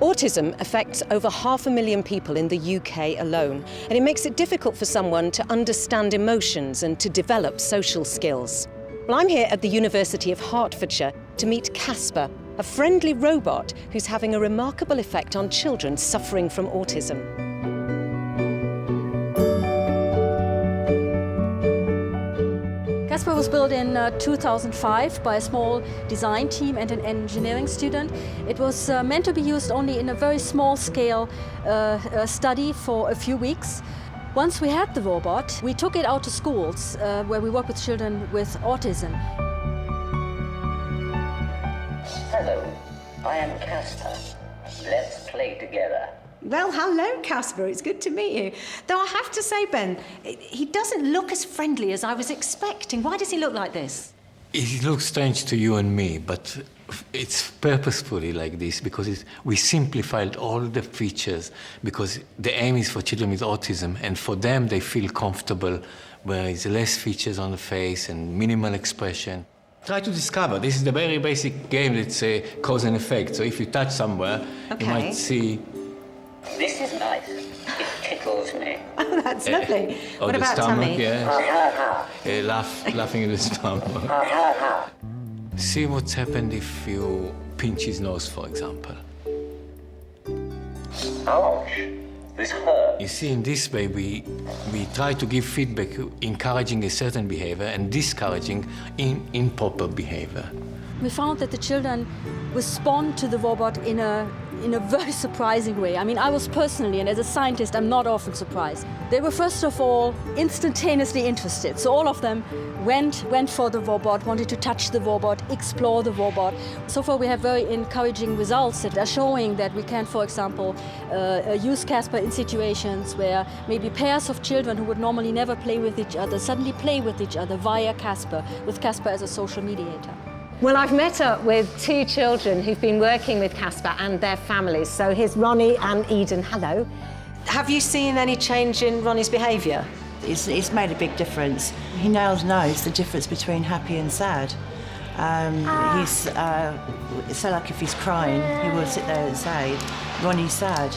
Autism affects over 500,000 people in the UK alone, and it makes it difficult for someone to understand emotions and to develop social skills. Well, I'm here at the University of Hertfordshire to meet KASPAR, a friendly robot who's having a remarkable effect on children suffering from autism. KASPAR was built in 2005 by a small design team and an engineering student. It was meant to be used only in a very small scale study for a few weeks. Once we had the robot, we took it out to schools where we work with children with autism. Hello, I am KASPAR. Let's play together. Well, hello, KASPAR. It's good to meet you. Though I have to say, Ben, he doesn't look as friendly as I was expecting. Why does he look like this? It looks strange to you and me, but it's purposefully like this because we simplified all the features because the aim is for children with autism, and for them they feel comfortable where there's less features on the face and minimal expression. Try to discover. This is the very basic game that's cause and effect. So if you touch somewhere, you might see... This is nice. It tickles me. Oh, that's lovely. Or What the about stomach, tummy? Yeah. Laughing at the stomach. See what's happened if you pinch his nose, for example. Ouch. This hurts. You see, in this way, we try to give feedback encouraging a certain behavior and discouraging improper behavior. We found that the children respond to the robot in a very surprising way. I mean, I was personally, and as a scientist, I'm not often surprised. They were first of all instantaneously interested. So all of them went for the robot, wanted to touch the robot, explore the robot. So far we have very encouraging results that are showing that we can, for example, use KASPAR in situations where maybe pairs of children who would normally never play with each other suddenly play with each other via KASPAR, with KASPAR as a social mediator. Well, I've met up with two children who've been working with KASPAR and their families. So here's Ronnie and Eden. Hello. Have you seen any change in Ronnie's behaviour? It's made a big difference. He now knows the difference between happy and sad. So like if he's crying, he will sit there and say, Ronnie's sad.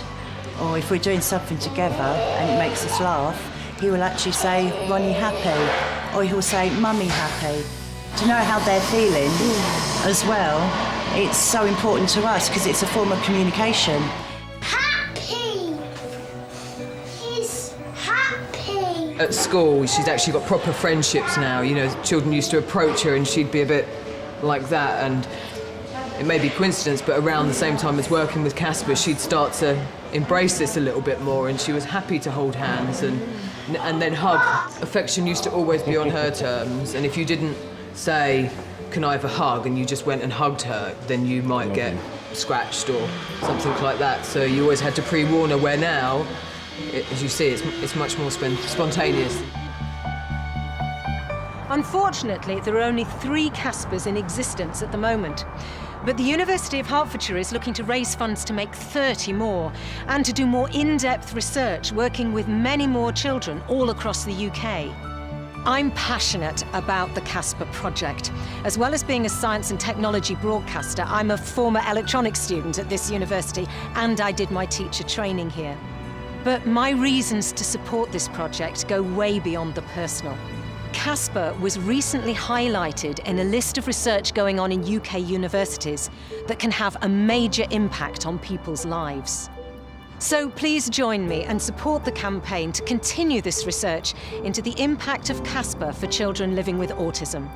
Or if we're doing something together and it makes us laugh, he will actually say, Ronnie happy. Or he'll say, Mummy happy. To know how they're feeling as well, it's so important to us because it's a form of communication. Happy! He's happy! At school, she's actually got proper friendships now. You know, children used to approach her and she'd be a bit like that, and it may be coincidence, but around the same time as working with KASPAR, she'd start to embrace this a little bit more, and she was happy to hold hands and then hug. Affection used to always be on her terms, and if you didn't say, can I have a hug, and you just went and hugged her, then you might get scratched or something like that. So you always had to pre-warn her, where now, as you see, it's much more spontaneous. Unfortunately, there are only 3 KASPARs in existence at the moment. But the University of Hertfordshire is looking to raise funds to make 30 more and to do more in-depth research, working with many more children all across the UK. I'm passionate about the KASPAR project. As well as being a science and technology broadcaster, I'm a former electronics student at this university, and I did my teacher training here. But my reasons to support this project go way beyond the personal. KASPAR was recently highlighted in a list of research going on in UK universities that can have a major impact on people's lives. So please join me and support the campaign to continue this research into the impact of KASPAR for children living with autism.